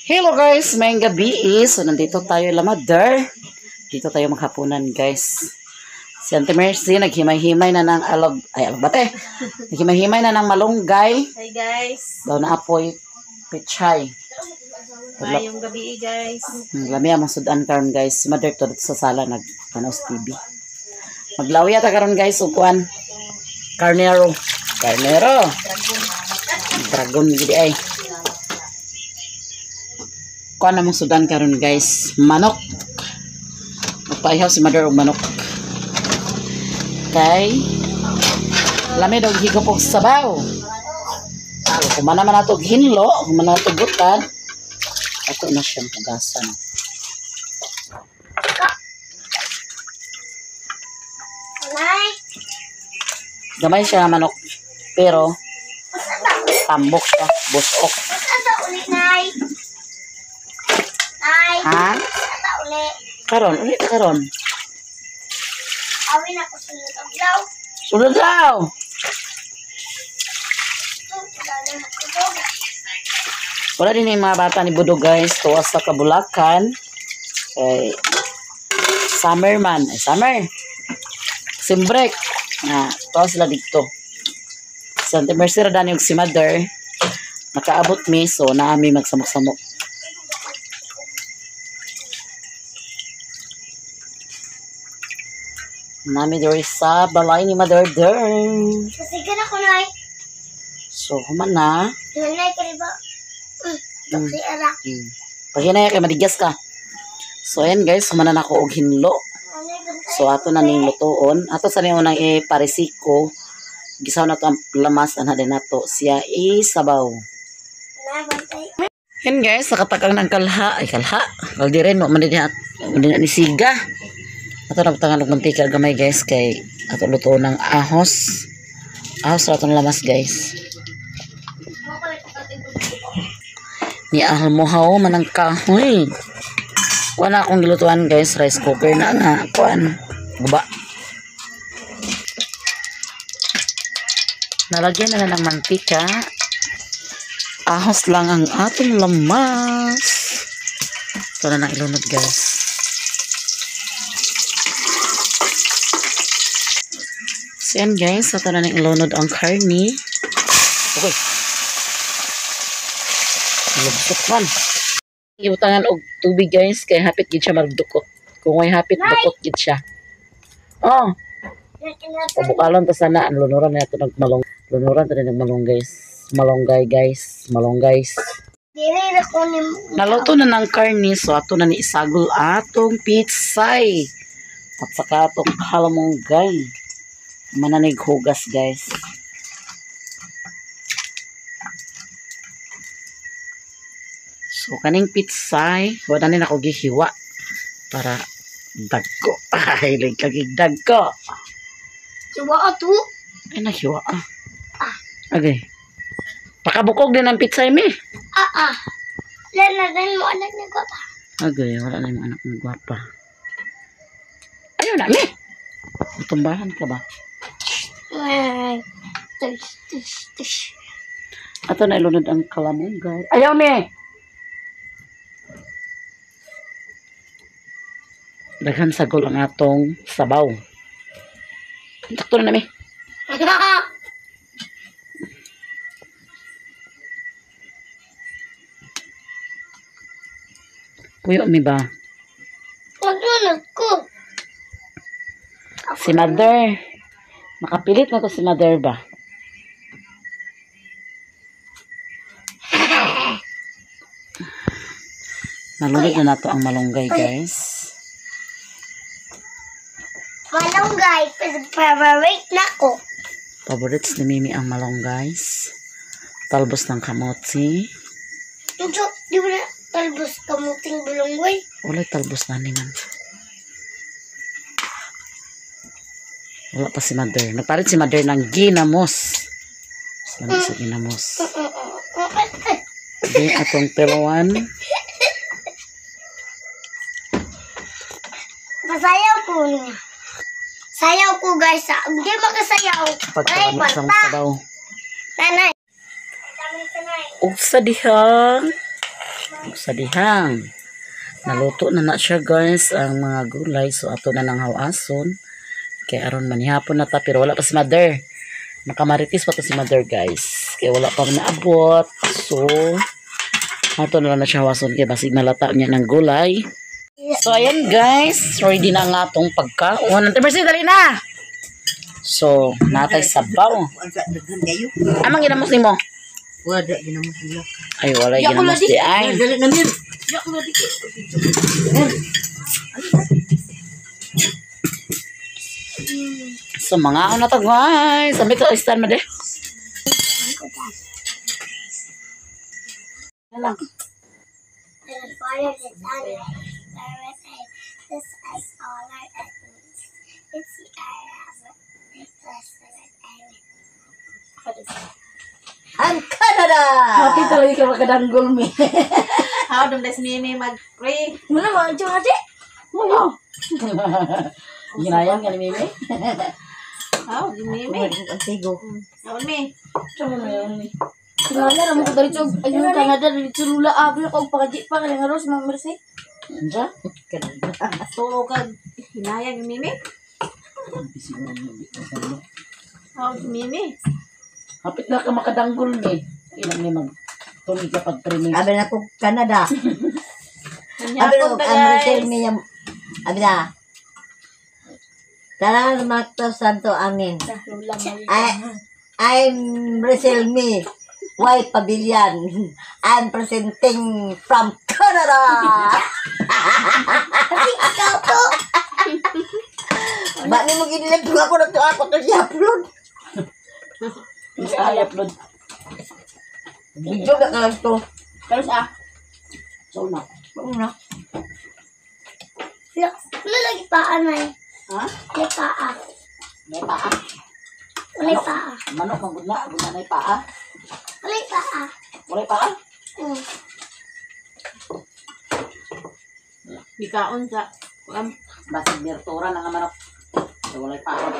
Hello guys, may gabi so nandito tayo Mother. Dito tayo maghapunan guys. Si Auntie Mercy naghimay-himay na ng alabate. Naghimay-himay na ng malunggay. Hi guys. Daw na apoy pichay. Ngayong gabi guys. Lami ang sudan karon guys. Si Mother to sa sala nagpanaos TV. Maglawya ta karon guys upuan. Carnero. Dragon gidi ay. Kuha namang sudan karon guys, manok. Magpaihaw si Mother og manok. Kay lami daw higop og sabaw. Kung man naman nato hinlo, kung man nato butad, ato na siyang hugasan. Gamay siya nga manok, pero tambok siya, busok. Ha? Karon. Awin ako sunod ang blaw. Sunod daw. Wala din yung mga bata ni Budog guys. Tuwas sa Kabulakan. Summer man. Summer. Simbrek. Tuwas sila dito. Sa Auntie Mercy radani yung si Mother. Nakaabot mi. So naami magsamok-samok. Nami diri sa balay ni Mother Dern. Kasi ka ko na. So, human na. Nanay ka ba? Kasi ara. Paghinaya kay madigas ka. So, ayan guys, human na ako og hinlo. So, ato na ning lutoon. Ato sa niyo nang iparisiko. Gisaw na to ang lamas ana din nato. Siya isabaw. Yan guys, nakatakang ng kalha. Ay, kalha. Kaldiren mo, mandihan ni siga. Ato nagtangan og mantika gamay guys kay ato luto ng ahos. Ahos ra tong lamas guys. Ni ahal mo haw manang kahoy. Wala akong gilutuan guys, rice cooker na nga kuan. Guba. Nalagyan na ng mantika. Ahos lang ang atong lamas. Ito na nang ilunod guys. So yan guys, ito na nang ilunod ang karni. Okay. Lubsot man. Ibutangan og tubig guys, kaya hapit gid siya magdukot. Kung may hapit, dukot gid siya. Oh. Pabukalan ta sana ang lunuran na ito nagmalong. Lunuran ta din nagmalong guys. Malonggay guys. Malonggays. Naluto na ng karni, so ato na ni isagol atong pitsay. At saka atong halamonggay. Mananig hugas guys. So kaning pitsay, wala na ako gihiwa para dagko. Ay, lagig dagko. Hiwa ato. Ay, nahiwa Okay. Pakabukog din ang pitsay mi. Lalagan mo anak ni Gwapa. Okay, wala na yung anak ng gwapa. Ayaw na mi. Tumbahan ka ba? Tish. Ato na ilunod ang kalamonggay. Ayaw mi! Daghan sagol ang atong sabaw. Takto na mi. Puyo mi ba? Magdunod ko. Si Mother. Makapilit na to si Mother ba? Nalunod na nato ang malunggay guys. Malunggay, favorite na ko. Favorites ni Mimi ang malunggays. Talbos ng kamotsi. Ito, di ba na talbos kamuting bulunggoy? Wala talbos na ni man. Wala pa si Mother. Nagpalit si Mother ng ginamos. Salamat sa ginamos. Okay, atong peluan. Masayaw ko niya. Sayaw ko guys. Hindi makasayaw. Pagkakamit sa sabaw. Nanay. Ugsa diha. sa dihang. Naluto na siya guys ang mga gulay. So ato na nang hawason. Kaya aron manihapon na ta pero wala pa si mother. Nakamaritis pa to si mother guys. Kaya wala pa naabot. So ato na lang na siya hawason kaya basig malata niya ng gulay. So ayan guys, ready na nga tong pagkaon. Ante Mercy, dali na! So, natay sabaw. Amang ginamos ni mo? Wala ginamos nila. Ay, wala ginamos di ay. Dali na mir. So, mga na to guys. Sabi ko, stand mo de. Lang. This is all our enemies. It's the Ang Canada! Happy talaga ka makadanggol mi. How dum des mimi mag-pray? Muna mo, ito nga Ano? Ginayang ka ni Mimi? How di mimi? Ang tigo. Naon mi? Saan mo na yun ni? Sinala, naman ko dali ito. Ayun, Canada, dali ito lula. Abi ako, pagkaji pa, kaya nga ros, Ma'am Mercy. Andiyan? Tulo ka hinayang yung mimi? How di mimi? Hapit na ka makadanggol mi. Ilang ni mag tuloy ka pag-training. Abi na ko Canada. Abi na ko Brazil niya. Abi na. Tara Marto Santo Amin. I'm Brazil me. White Pavilion. I'm presenting from Canada. Ikaw to. Ba ni mo ginilag ako na to ako to siya upload. Hindi ay upload. Video na ka lang to. Pero sa so na. Una. Wala lagi paa na eh. Ha? May paa. May paa. May paa. Manok ang gudna, gudna na paa. May paa. Wala paa? Bikaon sa Basig birtura na nga manok. So, wala paa.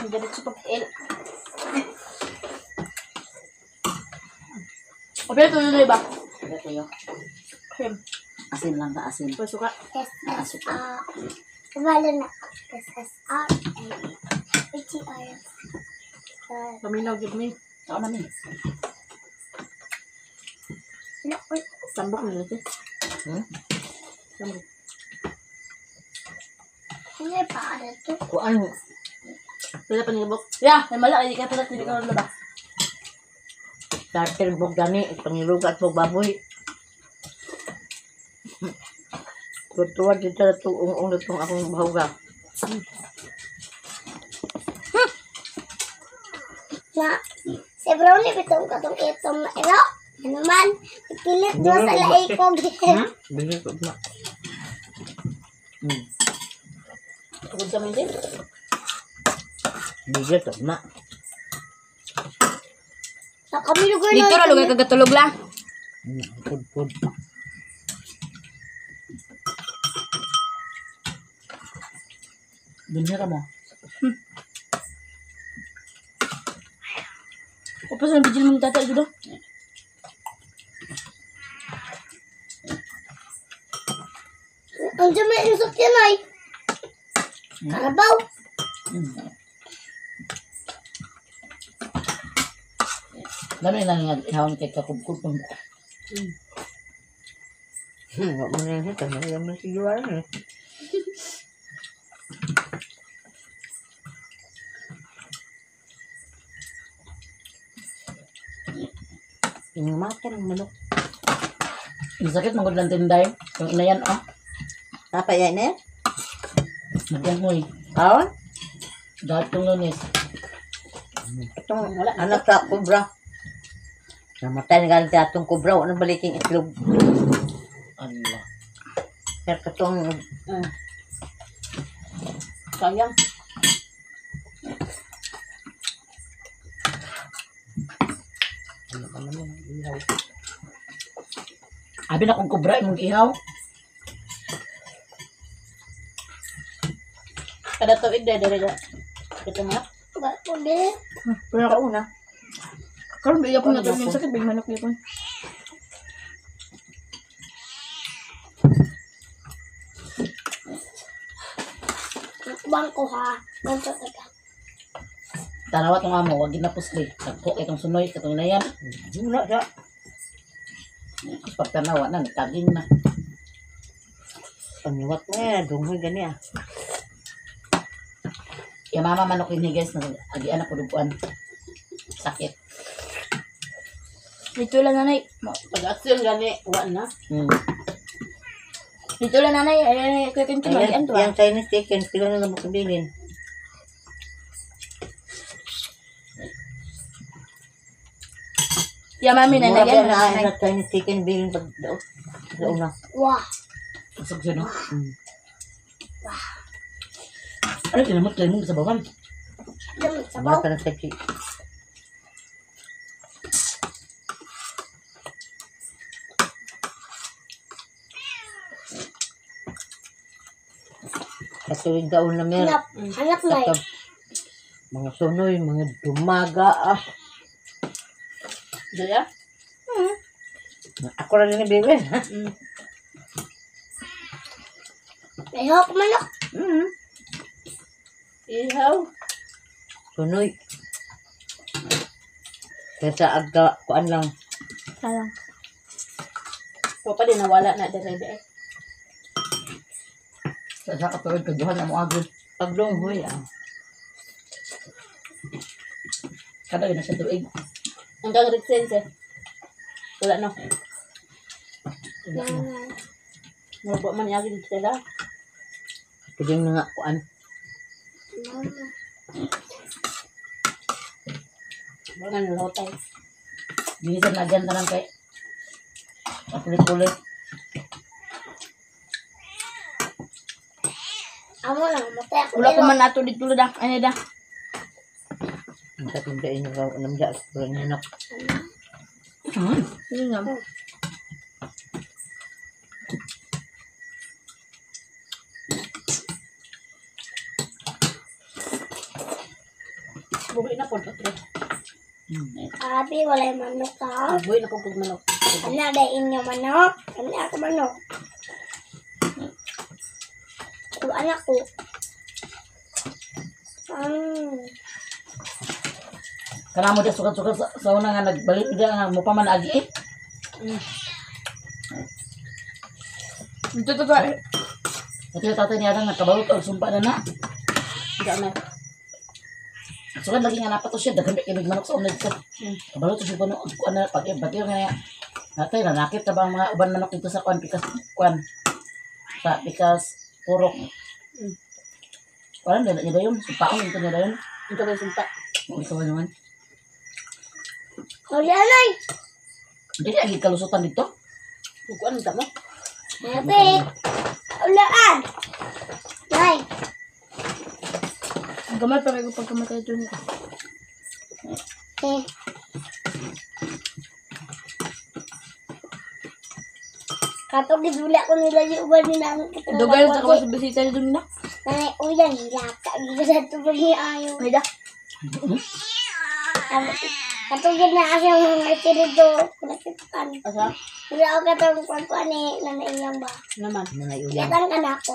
Ang ganit sa pag-il. Abi to yun ba? Ito yun. Cream. Asin lang na asin. Pasuka. Yes, Asuka. wala na. This is our ATR. Paminaw gid mi. Saan na ni? Sambok na natin. Sambok. May paa na to. Kuan. Pila pa nilabok. Yeah, may mala. Hindi ka pala hindi ka ba? Starter bog gani. Pangilugat bog baboy. Tuwa dito na ito. Ung itong akong bahuga. Na, si Brownie bitong katong itong na ilo. Ano naman, ipilit mo sa laay ko. Bili ko na. Tugod sa din. Bili ko na. Sa kami lugar na. Dito ra lugay kagatulog la. Pud. Dunya mo. Upos na bijil mong tata judo. Ang dyan may insok yan ay. Karabaw. Dami lang nga ihawon kay kakubkub. Wag mo na yun. Tama naman si Juan eh. Yung mata ng manok. Ang sakit magod lang tinday. Yung inayan oh. Apa yan eh? Nagyan mo eh. Awan? Dahil itong lunes. Itong anak sa kubra. Namatay na galing sa atong kubra. Ano baliking itlog? Allah. Pero katong Sayang. Abi na kong kubra imong ihaw. Kada tuig dere ito nga. Pwede. Pero ka una. Karon biya po na to yung sakit big manok niya po. bangko ha. Ganto taga. Tanawat ng amo, wag ginapusli. Tagko itong sunoy, katong na yan. Wala siya. Tapos pagtanawa na, nagtaging na. Paniwat na yan. Dunghoy gani ah. Kaya mama manok ini guys, agian ako dupuan. Sakit. Dito lang nanay. Pag-aksyon gani. Wala na. Dito lang nanay. Ay, kuya Kinto. Magian to ah. Yung Chinese chicken. Pila na naman kabilin. Ya mami na Mura nagyan. na ay na Chinese chicken bilin pag daon na. Wah. Masag siya, no? Ano, kinamot kayo mo sa bawan? Dami Mura sabaw. ka na sa chicken. Sa tuwing daon na meron. Hanap. Hanap na eh. Mga sunoy, mga dumaga ah. Daya? Ako rin ni Bebe. Ayok manok. Ihaw. Sunoy. Kaya aga, kuan lang. Sayang. So pa din nawala na dire eh. Sa katulad, kaduhan na mo agad. Pagdunghoy ah. Kada yun na siya tuig. Hanggang Ritsense. Wala na. Nanay. Mabuo man yagin sila. Pwede na nga kuan. Mama. Mga nalotay. Binisan na dyan tanang kay. Kulit-kulit. Amo lang. Matay ako. Wala ko man nato dito da. Ano da? Ang tatindain yung raw namja. Pura niya nak. Yun nga. Buhay na po. Abi, wala yung manok ka. Buhay na po pag manok. Ano da inyo manok? Ano ako manok? Ito anak ko. Kana mo dyan sukat-sukat sa una nga nagbalik dyan nga mo pa man agi eh. Ito to ba? Ito yung tatay niya nga kabalot o sumpa na na. Hindi na. Sukat lagi nga napato siya. Dagan may manok sa unod ko. Kabalot o siya pa kuan na pag bati yung nga. Natay na nakit na ba ang mga uban manok dito sa kuan pikas kuan. Sa pikas purok. Parang dala niya dayon. Sumpaon ito niya dayon. Ito ba yung sumpa? Ikaw naman. Huli anay. Hindi lagi kalusutan dito. Bukuan mo. Abi. Ulaan. Nay. Ang gamay pa kayo pagkamatay ito nito. Eh. Katong giduli ako nila yung uban ni namin. Dugal sa kawas bisita nito na. Nanay, uyan, hilaka. Gila ito ba niya ayaw. Ay da. Katong gid na kasi ang mga tinito. Kunakitan. Asa? Wala ako katong kwan ni nanay iyang ba. Naman. Nanay uyan. Katan ka na ako.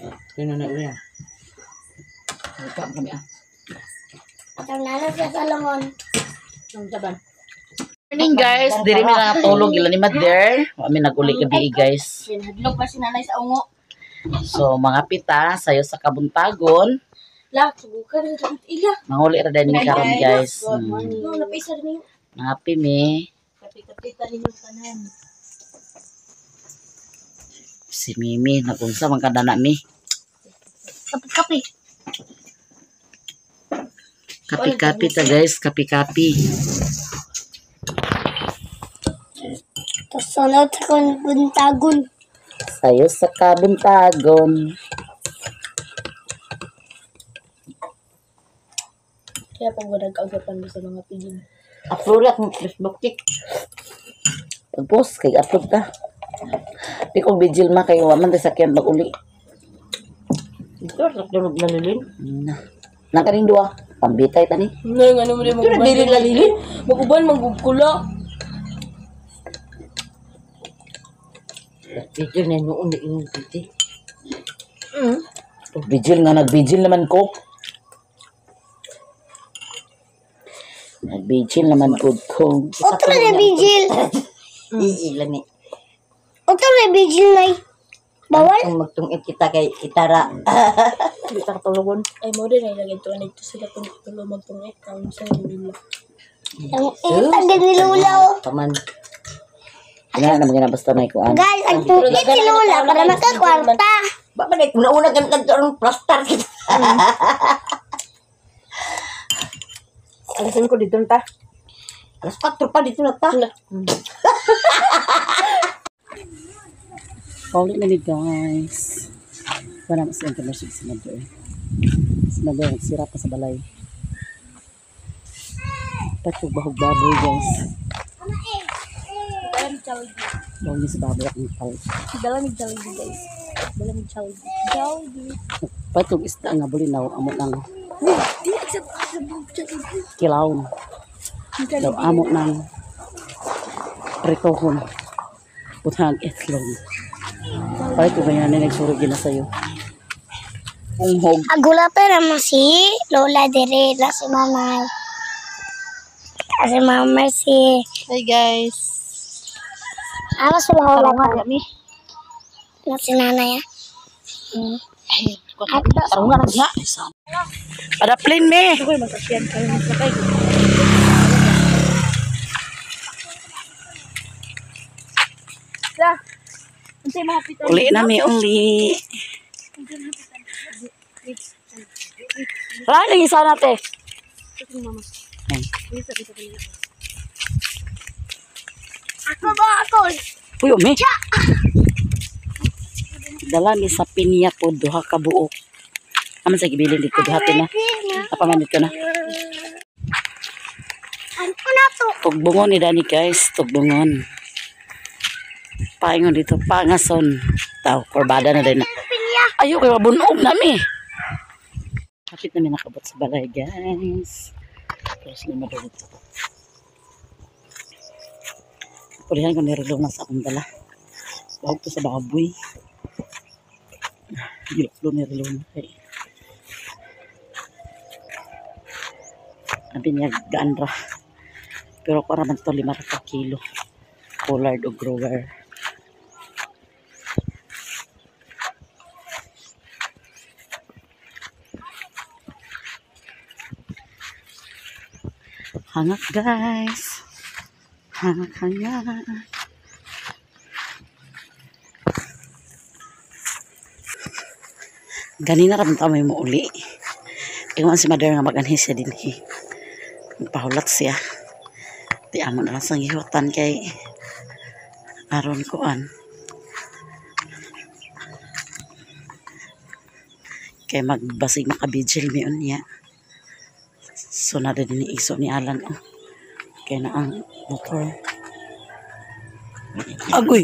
Ito nanay uyan. Ikaw kami ah. Katong nanas sa Salomon. Ang saban. Morning guys, diri mi na tulog ila ni Mother. Kami naguli gabi guys. Sinadlog pa si nanay sa ungo. So mga pita sayo sa kabuntagon. La, subukan sa ila. Manguli ra din karon guys. Good morning. No, napisa rin niyo. Happy me. Kapit-kapita ninyo tanan. Si Mimi nagunsa man kada na mi. Kapi-kapi. Kapi-kapi ta guys, kapi-kapi. Tapos sunod sa buntagon. Sayo sa kabuntagon. Kaya pag wala kaugapan mo sa mga piging. Upload at Facebook chick. Pag-post kay upload ka. Di kong vigil ma kay waman sa sakyan mag-uli. Ito, tulog na lilin. Nang kaning duwa, pambitay tani. Nang ano mo rin Ito na dili na lilin. Mag-uban, mag-ugkula. Ito na noon na yung titi. Vigil nga, nag-vigil naman ko. Nag-vigil naman ko ko. Otro na bigil. Iilan ni. Otro na bigil na. Bawal? Kung magtungit kita kay Itara. Hindi ka katulugon. Ay, mo din ay lagay to. Nito sila kung tulo magtungit. Kaun sa nila. Ang tagal ni Lula oh. Paman. Wala naman ginabasta na ikuan. Guys, ang tungkit si Lula para makakwarta. Ba man una-una kan kanto plastar kita. Alasin ko dito ta. Alas 4 pa dito na ta. Paulit na ni guys. Wala mas yung commercial si Mother. Si Mother, nagsira pa sa balay. Patog bahog baboy guys. Dalamig chowdy. Bahog niya sa baboy at nipal. Dalamig chowdy guys. Dalamig chowdy. Chowdy. Patog isda nga bulinaw. Amo ng kilawon. Daw amo ng pretohon. Putang itlog. Patog ba yan na nagsurog yun na sa'yo? Unghog. Agula pa naman si Lola dire la si Mama. Kasi Mama si Hi guys. ano si Lola Tarungan pa. kami. Na si Nanay ah. Tarungan ang diha. Ada plane me. Ako yung masakyan kayo masakay. Unsay mahapitan? Uli na mi uli. Wala nang isa natin. Ako ba ako? Puyo mi. Dala mi sa pinya po duha ka buok. Aman sa gibilin dito duha na. Apaman dito na. Ano na to? Tugbungon ni Dani guys, tugbungon. Paingon dito, pangason. Tao, korbada na din. Ayo kay mabunog na mi. Kapit na mi nakabot sa balay guys. Terus na madulot. Pulihan ko nirilo na sa akong dala. Bawag to sa baboy. Giloklo nirilo na kay. Abi niya gaan ra. Pero para man to 5 ka kilo. Pollard o grower. Hangat guys. Hangat. Ganina ra man may mo uli. Iwan si Mother nga mag-anhi siya din. Pahulat siya. Di amo na lang sang gihutan kay aron koan. Kay magbasig makabigil mi unya. So na din ni iso ni Alan oh. Kay na ang motor. Agoy.